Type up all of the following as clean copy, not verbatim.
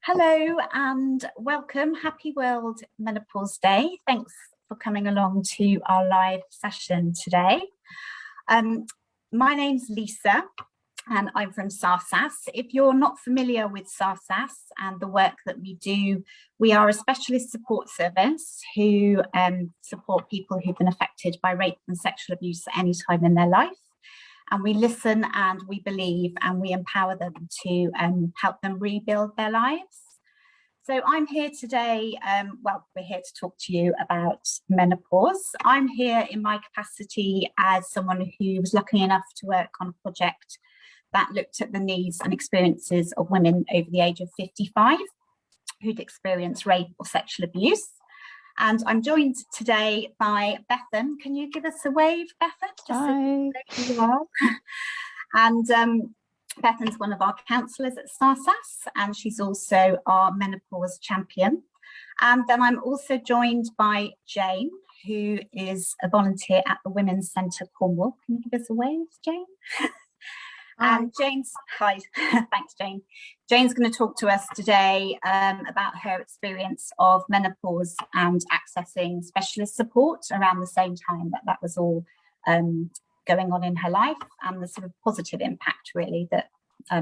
Hello and welcome. Happy World Menopause Day. Thanks for coming along to our live session today. My name's Lisa and I'm from SARSAS. If you're not familiar with SARSAS and the work that we do, we are a specialist support service who support people who've been affected by rape and sexual abuse at any time in their life. And we listen and we believe and we empower them to help them rebuild their lives. So I'm here today, we're here to talk to you about menopause. I'm here in my capacity as someone who was lucky enough to work on a project that looked at the needs and experiences of women over the age of 55 who'd experienced rape or sexual abuse. And I'm joined today by Bethan. Can you give us a wave, Bethan? Just hi. So you are. And Bethan's one of our counsellors at SARSAS, and she's also our menopause champion. And then I'm also joined by Jane, who is a volunteer at the Women's Centre Cornwall. Can you give us a wave, Jane? And Jane's, hi, thanks Jane. Jane's going to talk to us today about her experience of menopause and accessing specialist support around the same time that was all going on in her life, and the sort of positive impact really that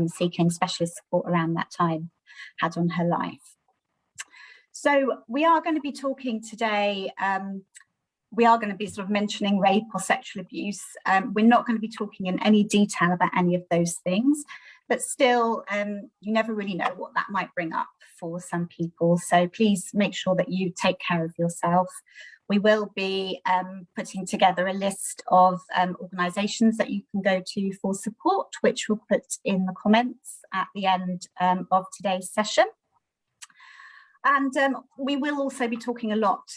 seeking specialist support around that time had on her life. So we are going to be talking today, we are going to be sort of mentioning rape or sexual abuse. We're not going to be talking in any detail about any of those things, but still, you never really know what that might bring up for some people. So please make sure that you take care of yourself. We will be putting together a list of organisations that you can go to for support, which we'll put in the comments at the end of today's session. And we will also be talking a lot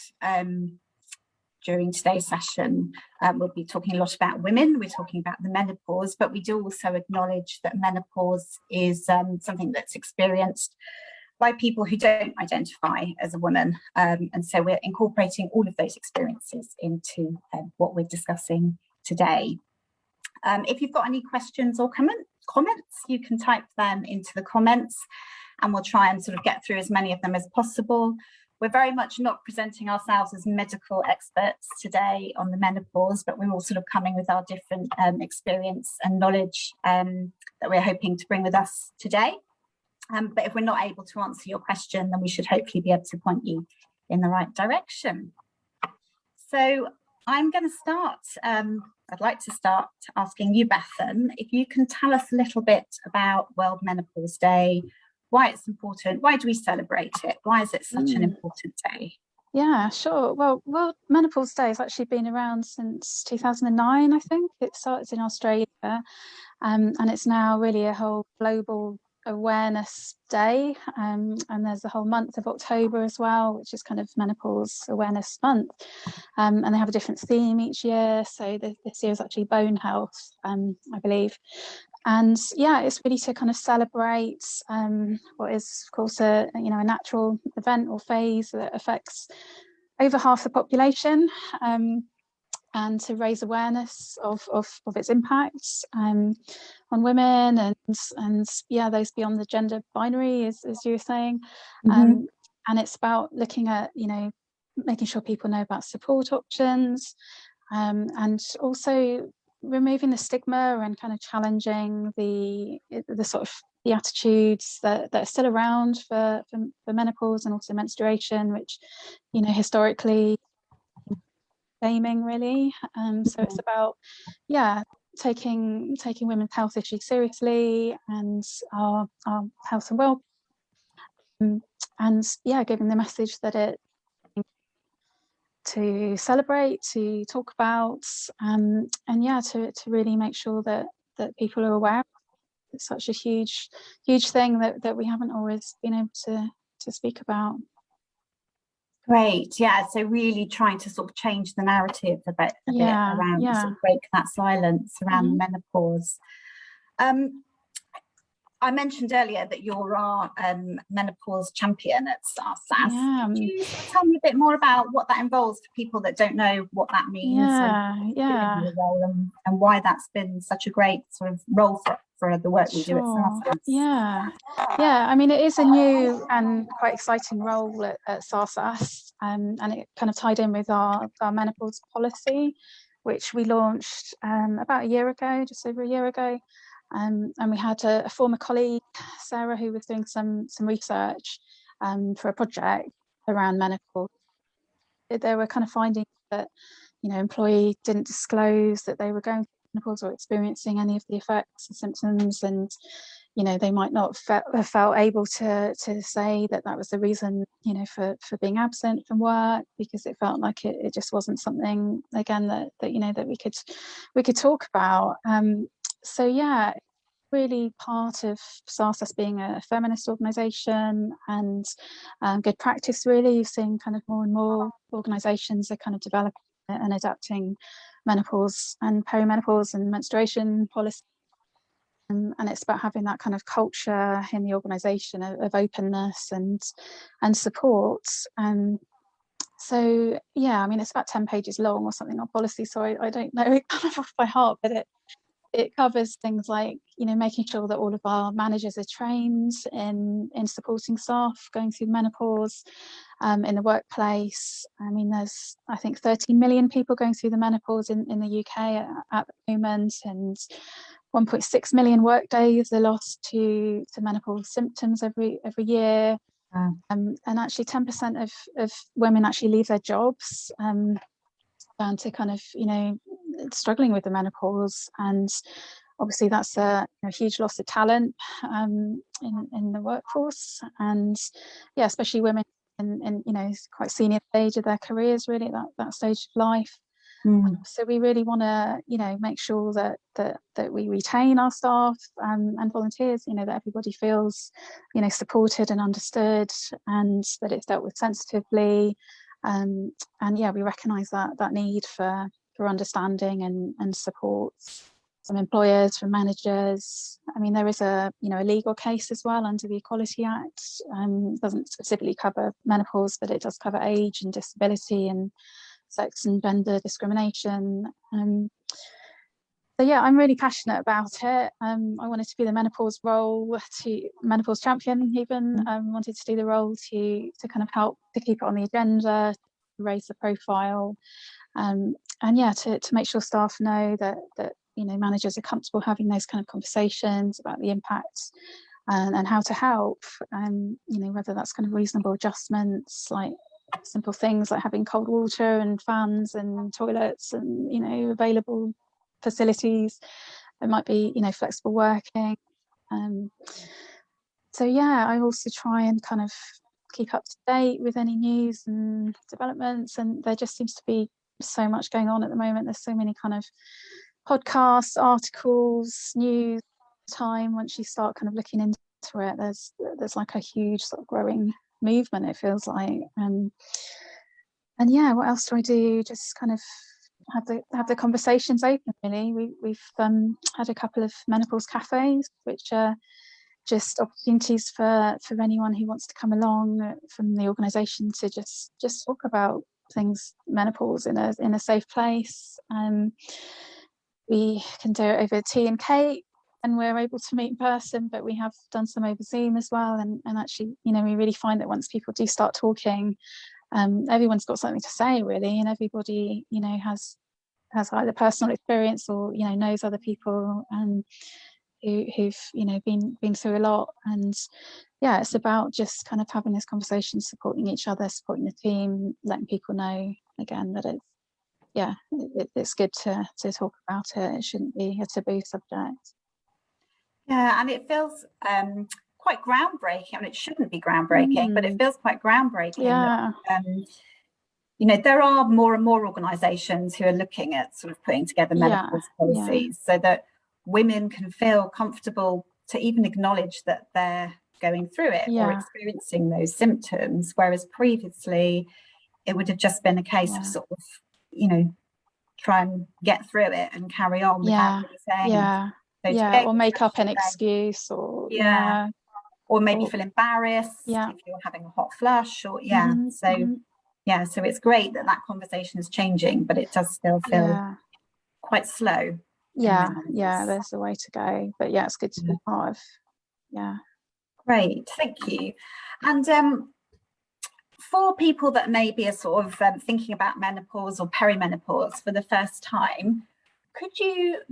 during today's session. We'll be talking a lot about women, we're talking about the menopause, but we do also acknowledge that menopause is something that's experienced by people who don't identify as a woman. And so we're incorporating all of those experiences into what we're discussing today. If you've got any questions or comments, you can type them into the comments and we'll try and sort of get through as many of them as possible. We're very much not presenting ourselves as medical experts today on the menopause, but we're all sort of coming with our different experience and knowledge that we're hoping to bring with us today. But if we're not able to answer your question, then we should hopefully be able to point you in the right direction. So I'm going to start, I'd like to start asking you, Bethan, if you can tell us a little bit about World Menopause Day, why it's important, why do we celebrate it, why is it such an important day? Yeah, sure. Well, World Menopause Day has actually been around since 2009, I think. It started in Australia, and it's now really a whole global awareness day, and there's the whole month of October as well, which is kind of menopause awareness month, and they have a different theme each year. So this year is actually bone health, I believe. And yeah, it's really to kind of celebrate what is, of course, a natural event or phase that affects over half the population, and to raise awareness of its impacts on women and yeah, those beyond the gender binary, as you were saying. And it's about looking at, making sure people know about support options, and also removing the stigma and kind of challenging the sort of the attitudes that are still around for menopause and also menstruation, which historically shaming really. So it's about taking women's health issues seriously and our health and well-being, and giving the message that it to celebrate, to talk about, and to really make sure that people are aware. It's such a huge thing that we haven't always been able to speak about. Great, yeah. So really trying to sort of change the narrative a bit around, sort of break that silence around menopause. I mentioned earlier that you're our menopause champion at SARSAS. Yeah. Could you sort of tell me a bit more about what that involves for people that don't know what that means, and your role, and why that's been such a great sort of role for the work we do at SARSAS? Yeah. I mean, it is a new and quite exciting role at SARSAS, and it kind of tied in with our menopause policy, which we launched about a year ago, just over a year ago. And we had a former colleague, Sarah, who was doing some research for a project around menopause. They were kind of finding that, employee didn't disclose that they were going through menopause or experiencing any of the effects and symptoms, and they might not have felt able to say that was the reason, for being absent from work, because it felt like it just wasn't something, again, that we could talk about. So yeah, really part of SARSAS being a feminist organisation, and good practice, really. You're seeing kind of more and more organisations are kind of developing and adapting menopause and perimenopause and menstruation policy. And it's about having that kind of culture in the organisation of openness and support. So yeah, I mean, it's about 10 pages long or something on policy, so I don't know it kind of off by heart, but it covers things like, making sure that all of our managers are trained in supporting staff going through menopause in the workplace. I mean, there's, I think, 30 million people going through the menopause in the UK at the moment, and 1.6 million work days are lost to menopause symptoms every year. And actually 10% of women actually leave their jobs down to kind of, struggling with the menopause. And obviously that's a huge loss of talent in the workforce, and yeah, especially women in quite senior stage of their careers, really, at that stage of life. So we really want to make sure that we retain our staff and volunteers, that everybody feels supported and understood, and that it's dealt with sensitively. And yeah, we recognise that need for understanding and support from employers, from managers. I mean, there is a legal case as well under the Equality Act. Doesn't specifically cover menopause, but it does cover age and disability and sex and gender discrimination. So yeah, I'm really passionate about it. I wanted to be the menopause champion, even. Wanted to do the role to kind of help to keep it on the agenda, raise the profile, and yeah, to make sure staff know that managers are comfortable having those kind of conversations about the impacts and how to help, and whether that's kind of reasonable adjustments, like simple things like having cold water and fans and toilets and available facilities. It might be flexible working. So yeah, I also try and kind of keep up to date with any news and developments, and there just seems to be so much going on at the moment. There's so many kind of podcasts, articles, news. Time once you start kind of looking into it, there's like a huge sort of growing movement, it feels like. And yeah, what else do I do? Just kind of have the conversations open, really. We've had a couple of menopause cafes, which are just opportunities for anyone who wants to come along from the organisation to just talk about things menopause in a safe place. We can do it over tea and cake, and we're able to meet in person, but we have done some over Zoom as well. And actually, we really find that once people do start talking, everyone's got something to say, really, and everybody has either personal experience or knows other people who've been through a lot. And yeah, it's about just kind of having this conversation, supporting each other, supporting the team, letting people know again that it's good to talk about it. It shouldn't be a taboo subject. Yeah, and it feels quite groundbreaking. I mean, it shouldn't be groundbreaking, but it feels quite groundbreaking. Yeah. There are more and more organisations who are looking at sort of putting together menopause policies so that women can feel comfortable to even acknowledge that they're going through it or experiencing those symptoms, whereas previously it would have just been a case of sort of, try and get through it and carry on without really saying anything. So to be Yeah, able or to make up an actually say, excuse, or yeah, or maybe or feel embarrassed yeah. if you're having a hot flush, or Mhm. yeah, so it's great that that conversation is changing, but it does still feel Yeah, quite slow in yeah, many yeah. ways. There's a way to go, but yeah, it's good to be Yeah. part of. Yeah. Great, thank you. And for people that maybe are sort of thinking about menopause or perimenopause for the first time, could you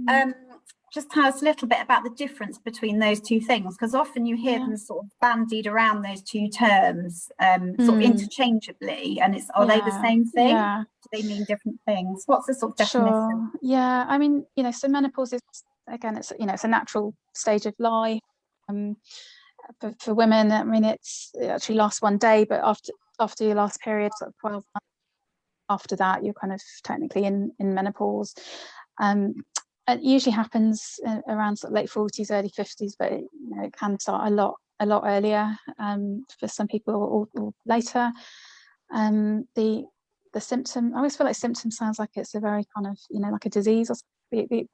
just tell us a little bit about the difference between those two things? Because often you hear Yeah. them sort of bandied around those two terms sort of Mm. interchangeably, and are they the Yeah. same thing? Yeah. Do they mean different things? What's the sort of definition? Sure. Yeah. I mean, so menopause is, again, it's it's a natural stage of life. Um, for women, I mean, it actually lasts one day, but after your last period, sort of 12 months after that, you're kind of technically in menopause. It usually happens around sort of late 40s, early 50s, but it can start a lot earlier for some people, or later. The symptom, I always feel like symptom sounds like it's a very kind of like a disease, or the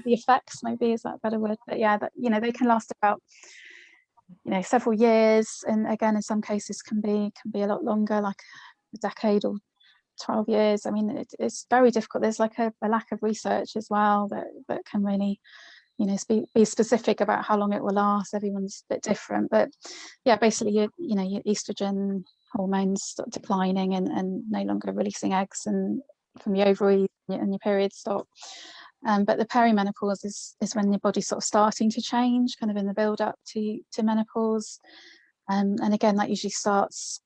effects, maybe, is that a better word? But yeah, that they can last about several years, and again in some cases can be a lot longer, like a decade or 12 years. I mean, it's very difficult. There's like a lack of research as well that can really be specific about how long it will last. Everyone's a bit different, but yeah, basically your estrogen hormones start declining and no longer releasing eggs and from your ovaries, and your periods stop. But the perimenopause is when your body's sort of starting to change, kind of in the build up to menopause. And again, that usually starts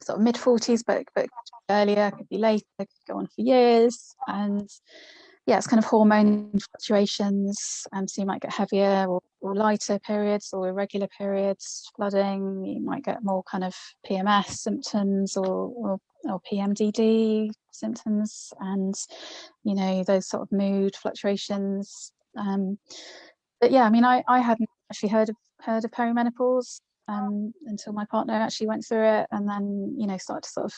sort of mid 40s, but earlier, could be later, could go on for years. And yeah, it's kind of hormone fluctuations. So you might get heavier or lighter periods, or irregular periods, flooding. You might get more kind of PMS symptoms, or PMDD symptoms, and those sort of mood fluctuations. But yeah, I mean, I hadn't actually heard of perimenopause until my partner actually went through it, and then started to sort of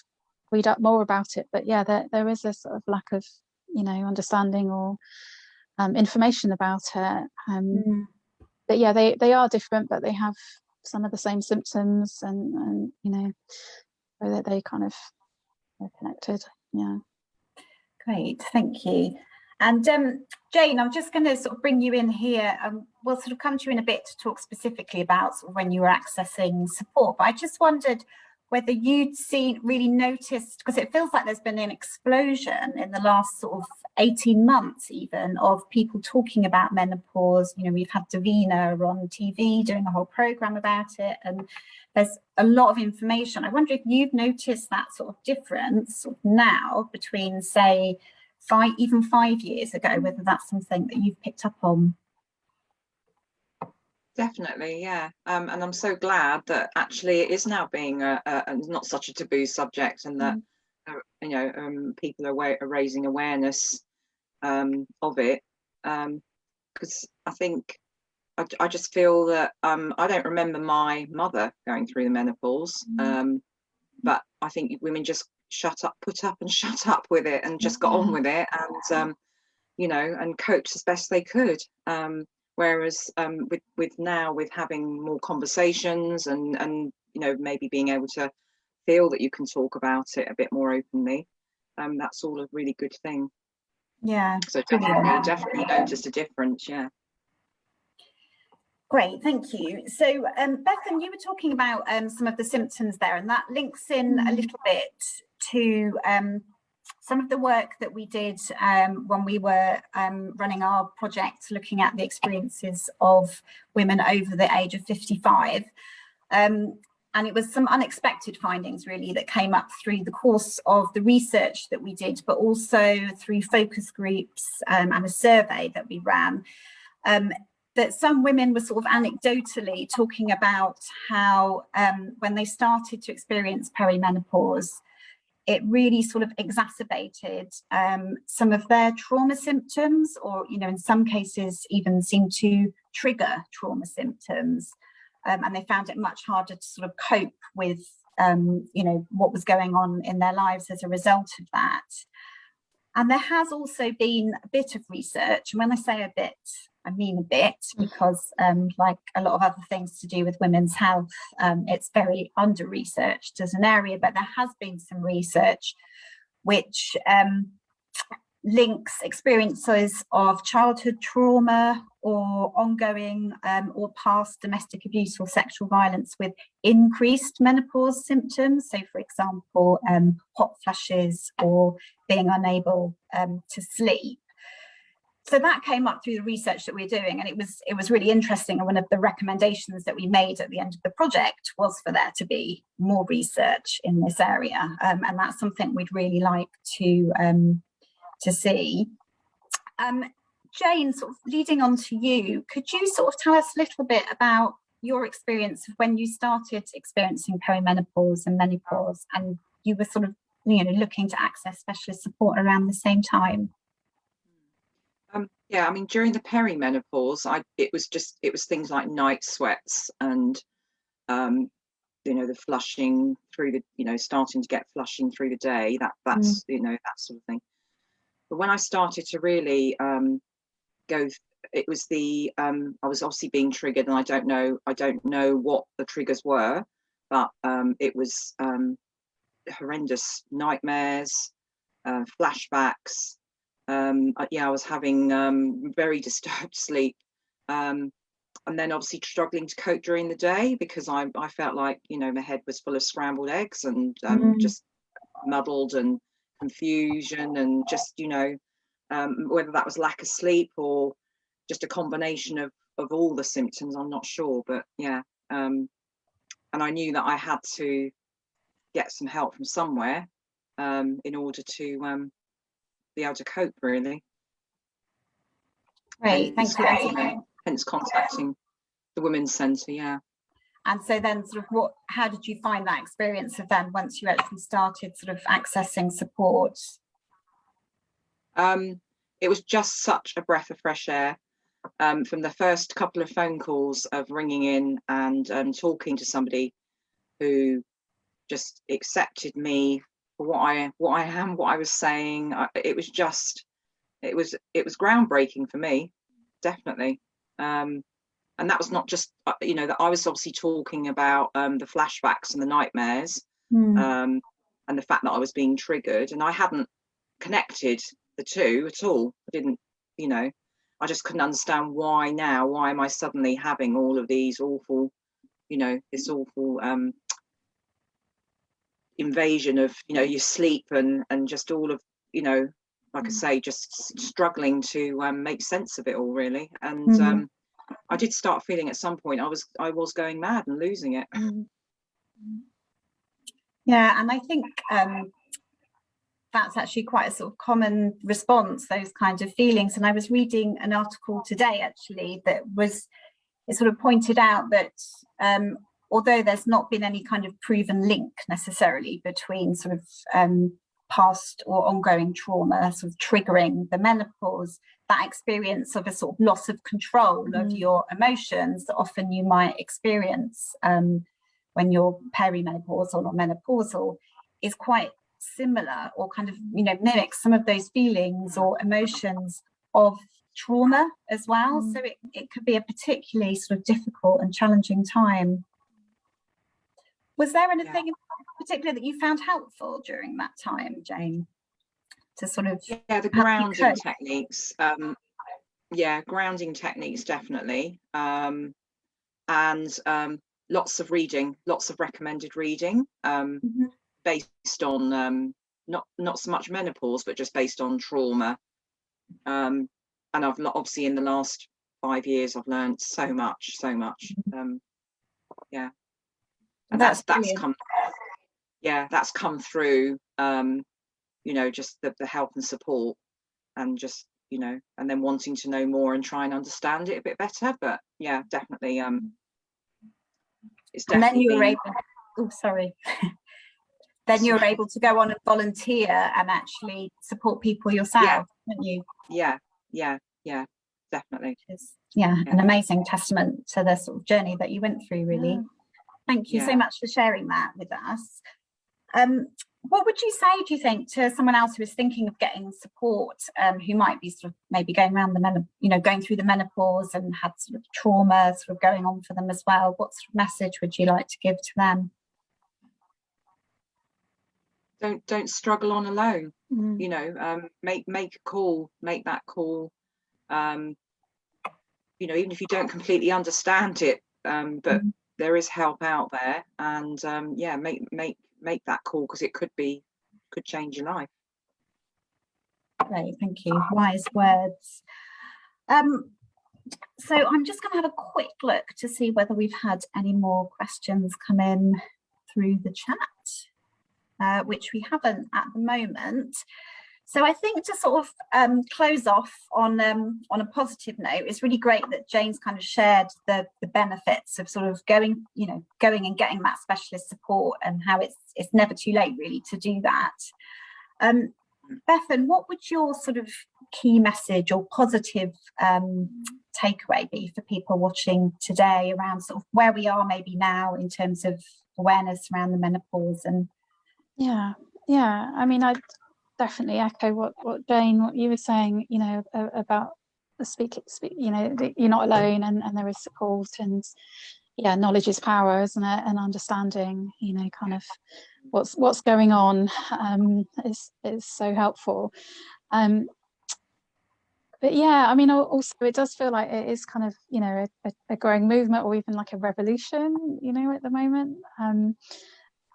read up more about it. But yeah, there is a sort of lack of understanding or information about it. But yeah, they are different, but they have some of the same symptoms, and so that they kind of are connected. Yeah. Great, thank you. And Jane, I'm just going to sort of bring you in here. We'll sort of come to you in a bit to talk specifically about sort of when you were accessing support. But I just wondered whether you'd really noticed, because it feels like there's been an explosion in the last sort of 18 months even of people talking about menopause. We've had Davina on TV doing a whole program about it, and there's a lot of information. I wonder if you've noticed that sort of difference sort of now between, say, even 5 years ago, whether that's something that you've picked up on. Definitely, yeah. And I'm so glad that actually it is now being a not such a taboo subject, and that people are raising awareness of it. Because I think I just feel that I don't remember my mother going through the menopause, but I think women just put up and shut up with it, and just got on with it, and and coped as best they could. Whereas with now, with having more conversations and maybe being able to feel that you can talk about it a bit more openly, that's all a really good thing. Yeah. So definitely noticed a difference. Yeah. Great, thank you. So Bethan, you were talking about some of the symptoms there, and that links in a little bit to some of the work that we did when we were running our project, looking at the experiences of women over the age of 55. And it was some unexpected findings really that came up through the course of the research that we did, but also through focus groups and a survey that we ran. That some women were sort of anecdotally talking about how when they started to experience perimenopause, it really sort of exacerbated some of their trauma symptoms, or, in some cases even seemed to trigger trauma symptoms. And they found it much harder to sort of cope with, what was going on in their lives as a result of that. And there has also been a bit of research, and when I say a bit, I mean a bit, because like a lot of other things to do with women's health, it's very under-researched as an area, but there has been some research which links experiences of childhood trauma or ongoing or past domestic abuse or sexual violence with increased menopause symptoms. So, for example, hot flushes or being unable to sleep. So that came up through the research that we're doing, and it was really interesting. And one of the recommendations that we made at the end of the project was for there to be more research in this area, and that's something we'd really like to see. Jane, sort of leading on to you, could you sort of tell us a little bit about your experience of when you started experiencing perimenopause and menopause, and you were sort of, you know, looking to access specialist support around the same time? Yeah, I mean, during the perimenopause, it was things like night sweats and you know, the flushing through the, you know, starting to get flushing through the day, that's you know, that sort of thing. But when I started to really it was the I was obviously being triggered, and I don't know what the triggers were, but it was horrendous nightmares, flashbacks. Yeah, I was having very disturbed sleep, and then obviously struggling to cope during the day because I felt like, you know, my head was full of scrambled eggs and just muddled and confusion, and just, you know, whether that was lack of sleep or just a combination of all the symptoms, I'm not sure, but yeah, and I knew that I had to get some help from somewhere in order to be able to cope, really. Great, thank you. Hence contacting the Women's Centre, yeah. And so then sort of how did you find that experience of then once you actually started sort of accessing support? It was just such a breath of fresh air. From the first couple of phone calls of ringing in and talking to somebody who just accepted me for what I am, what I was saying. It was groundbreaking for me, definitely. And that was not just, you know, that I was obviously talking about the flashbacks and the nightmares, and the fact that I was being triggered, and I hadn't connected the two at all. I didn't, you know, I just couldn't understand why am I suddenly having all of these awful, you know, this awful invasion of, you know, your sleep and just all of, you know, like I say, just struggling to make sense of it all, really. And I did start feeling at some point I was going mad and losing it. Yeah, and I think that's actually quite a sort of common response, those kinds of feelings. And I was reading an article today actually it sort of pointed out that although there's not been any kind of proven link necessarily between sort of past or ongoing trauma sort of triggering the menopause, that experience of a sort of loss of control of your emotions that often you might experience when you're perimenopausal or menopausal is quite similar, or kind of, you know, mimics some of those feelings or emotions of trauma as well. So it could be a particularly sort of difficult and challenging time. Was there anything in particular that you found helpful during that time, Jane, to sort of the grounding techniques? Grounding techniques, definitely. And lots of reading, lots of recommended reading, based on not so much menopause, but just based on trauma. And I've obviously in the last 5 years I've learned so much. Yeah. And that's come through, you know, just the help and support, and just, you know, and then wanting to know more and try and understand it a bit better. But yeah, definitely it's definitely. And then you were able then you were able to go on and volunteer and actually support people yourself, weren't you? Yeah, definitely. An amazing testament to the sort of journey that you went through, really. Thank you so much for sharing that with us. What would you say, do you think, to someone else who is thinking of getting support, who might be sort of maybe going around going through the menopause and had sort of trauma sort of going on for them as well? What sort of message would you like to give to them? Don't struggle on alone. You know, make a call, make that call. You know, even if you don't completely understand it, but there is help out there, and yeah, make that call, because it could change your life. Great, thank you. Wise words. So I'm just going to have a quick look to see whether we've had any more questions come in through the chat, which we haven't at the moment. So I think to sort of close off on a positive note, it's really great that Jane's kind of shared the benefits of sort of going and getting that specialist support, and how it's never too late really to do that. Bethan, what would your sort of key message or positive takeaway be for people watching today around sort of where we are maybe now in terms of awareness around the menopause? And yeah, I mean, I definitely echo what Jane, what you were saying, you know, about the you know, you're not alone, and there is support, and yeah, knowledge is power, isn't it? And understanding, you know, kind of what's going on is so helpful. But yeah, I mean, also it does feel like it is kind of, you know, a growing movement, or even like a revolution, you know, at the moment. And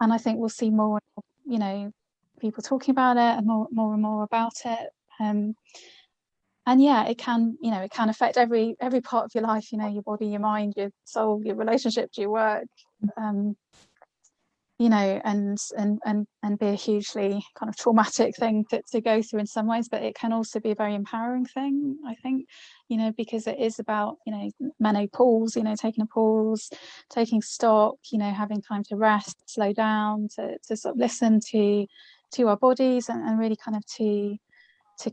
I think we'll see more, you know, people talking about it, and more and more about it. And yeah, it can, you know, it can affect every part of your life, you know, your body, your mind, your soul, your relationships, your work, you know, and be a hugely kind of traumatic thing to go through in some ways, but it can also be a very empowering thing, I think, you know, because it is about, you know, menopause, you know, taking a pause, taking stock, you know, having time to rest, slow down, to sort of listen to our bodies, and really kind of to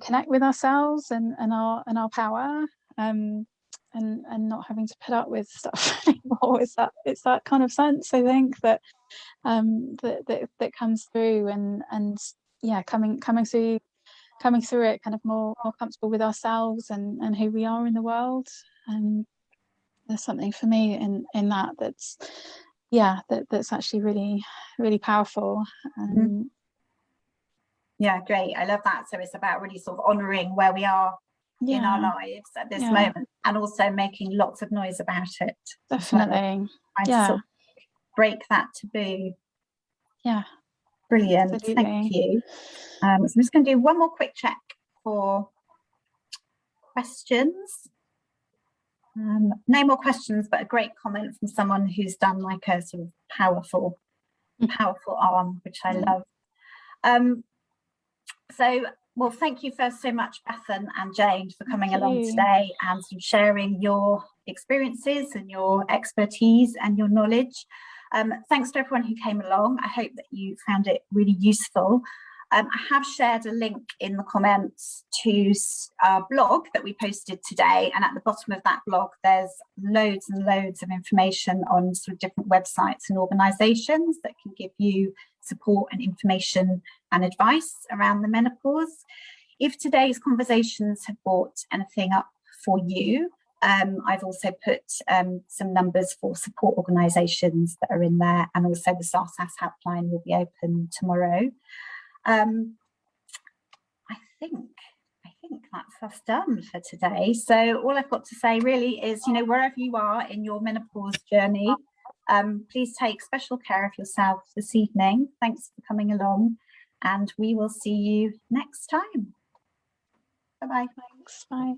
connect with ourselves and our power, and not having to put up with stuff anymore. It's that kind of sense, I think, that that comes through, and yeah, coming through it kind of more comfortable with ourselves and who we are in the world. There's something for me in that's that's actually really, really powerful. Yeah, great. I love that. So it's about really sort of honouring where we are in our lives at this moment, and also making lots of noise about it. Definitely. Trying to sort of break that taboo. Yeah. Brilliant. Absolutely. Thank you. So I'm just going to do one more quick check for questions. No more questions, but a great comment from someone who's done like a sort of powerful arm, which I love. So, well, thank you first so much, Bethan and Jane, for coming along today and sort of sharing your experiences and your expertise and your knowledge. Thanks to everyone who came along. I hope that you found it really useful. I have shared a link in the comments to our blog that we posted today, and at the bottom of that blog there's loads and loads of information on sort of different websites and organisations that can give you support and information and advice around the menopause. If today's conversations have brought anything up for you, I've also put some numbers for support organisations that are in there, and also the SARSAS helpline will be open tomorrow. I think that's us done for today. So all I've got to say really is, you know, wherever you are in your menopause journey, please take special care of yourself this evening. Thanks for coming along, and we will see you next time. Bye-bye. Thanks. Bye.